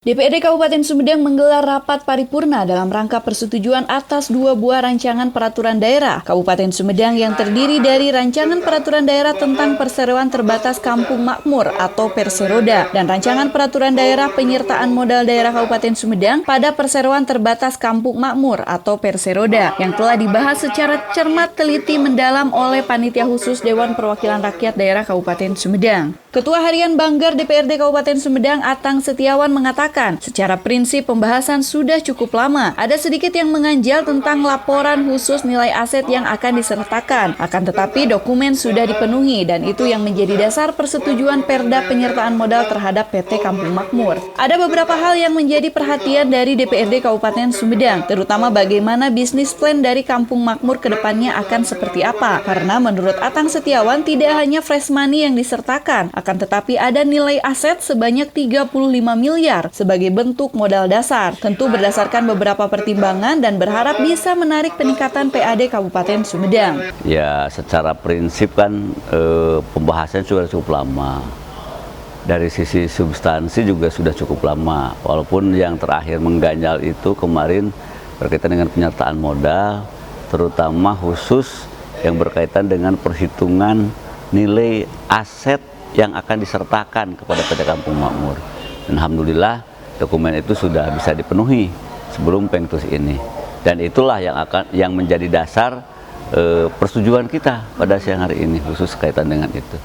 DPRD Kabupaten Sumedang menggelar rapat paripurna dalam rangka persetujuan atas 2 buah rancangan peraturan daerah Kabupaten Sumedang yang terdiri dari rancangan peraturan daerah tentang perseroan terbatas kampung makmur atau Perseroda dan rancangan peraturan daerah penyertaan modal daerah Kabupaten Sumedang pada perseroan terbatas kampung makmur atau Perseroda yang telah dibahas secara cermat, teliti, mendalam oleh Panitia Khusus Dewan Perwakilan Rakyat Daerah Kabupaten Sumedang. Ketua Harian Banggar DPRD Kabupaten Sumedang Atang Setiawan mengatakan, secara prinsip pembahasan sudah cukup lama. Ada sedikit yang menganjal tentang laporan khusus nilai aset yang akan disertakan. Akan tetapi dokumen sudah dipenuhi dan itu yang menjadi dasar persetujuan Perda penyertaan modal terhadap PT Kampung Makmur. Ada beberapa hal yang menjadi perhatian dari DPRD Kabupaten Sumedang, terutama bagaimana bisnis plan dari Kampung Makmur ke depannya akan seperti apa. Karena menurut Atang Setiawan tidak hanya fresh money yang disertakan, akan tetapi ada nilai aset sebanyak 35 miliar sebagai bentuk modal dasar. Tentu berdasarkan beberapa pertimbangan dan berharap bisa menarik peningkatan PAD Kabupaten Sumedang. Ya, secara prinsip kan pembahasan sudah cukup lama. Dari sisi substansi juga sudah cukup lama. Walaupun yang terakhir mengganjal itu kemarin berkaitan dengan penyertaan modal, terutama khusus yang berkaitan dengan perhitungan nilai aset yang akan disertakan kepada PT Kampung Makmur. Dan alhamdulillah dokumen itu sudah bisa dipenuhi sebelum Pengtus ini. Dan itulah yang menjadi dasar persetujuan kita pada siang hari ini khusus kaitan dengan itu.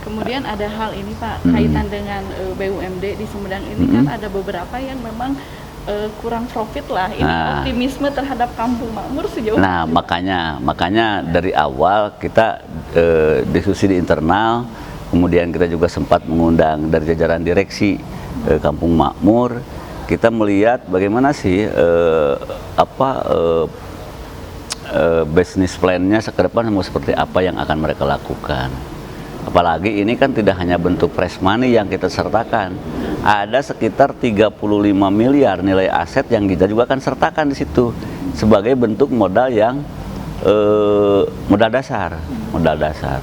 Kemudian ada hal ini Pak, kaitan dengan BUMD di Sumedang ini kan ada beberapa yang memang kurang profit lah. Ini optimisme terhadap Kampung Makmur sejauh ini. Nah, makanya dari awal kita diskusi di internal, kemudian kita juga sempat mengundang dari jajaran direksi Kampung Makmur. Kita melihat bagaimana sih bisnis plan-nya ke depan mau seperti apa yang akan mereka lakukan. Apalagi ini kan tidak hanya bentuk fresh money yang kita sertakan. Ada sekitar 35 miliar nilai aset yang kita juga akan sertakan di situ sebagai bentuk modal yang modal dasar.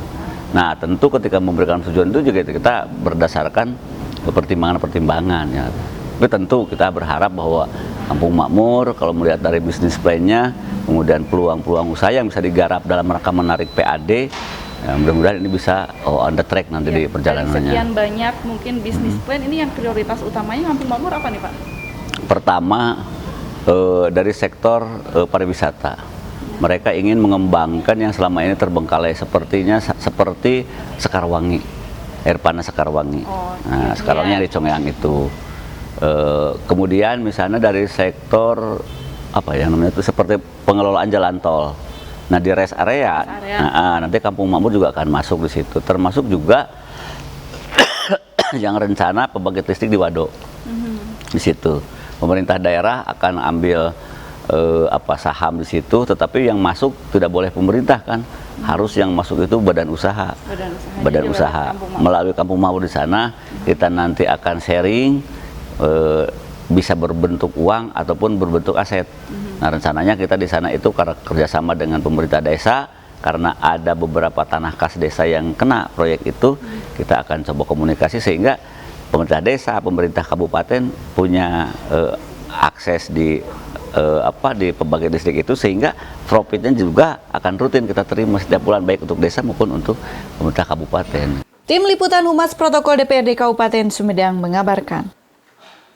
Nah, tentu ketika memberikan tujuan itu juga kita berdasarkan pertimbangan-pertimbangan ya. Tapi tentu kita berharap bahwa Kampung Makmur kalau melihat dari bisnis plan-nya, kemudian peluang-peluang usaha yang bisa digarap dalam rangka menarik PAD, ya, mudah-mudahan ini bisa on the track nanti di perjalanannya. Sekian banyak mungkin bisnis plan, ini yang prioritas utamanya Kampung Makmur apa nih Pak? Pertama, dari sektor pariwisata. Mereka ingin mengembangkan yang selama ini terbengkalai seperti Sekarwangi, air panas Sekarwangi. Nah, Sekarwangi yang di Congyang itu. Kemudian misalnya dari sektor apa yang namanya itu seperti pengelolaan jalan tol. Nah, di rest area. Nanti Kampung Makmur juga akan masuk di situ. Termasuk juga yang rencana pembangkit listrik di Waduk. Di situ. Pemerintah daerah akan ambil saham di situ, tetapi yang masuk tidak boleh pemerintah kan, harus yang masuk itu badan usaha melalui Kampung Makmur di sana. Kita nanti akan sharing, bisa berbentuk uang ataupun berbentuk aset. Nah, rencananya kita di sana itu karena kerjasama dengan pemerintah desa, karena ada beberapa tanah kas desa yang kena proyek itu, kita akan coba komunikasi sehingga pemerintah desa, pemerintah kabupaten punya akses di pembangkit listrik itu, sehingga profitnya juga akan rutin kita terima setiap bulan baik untuk desa maupun untuk pemerintah kabupaten. Tim Liputan Humas Protokol DPRD Kabupaten Sumedang mengabarkan.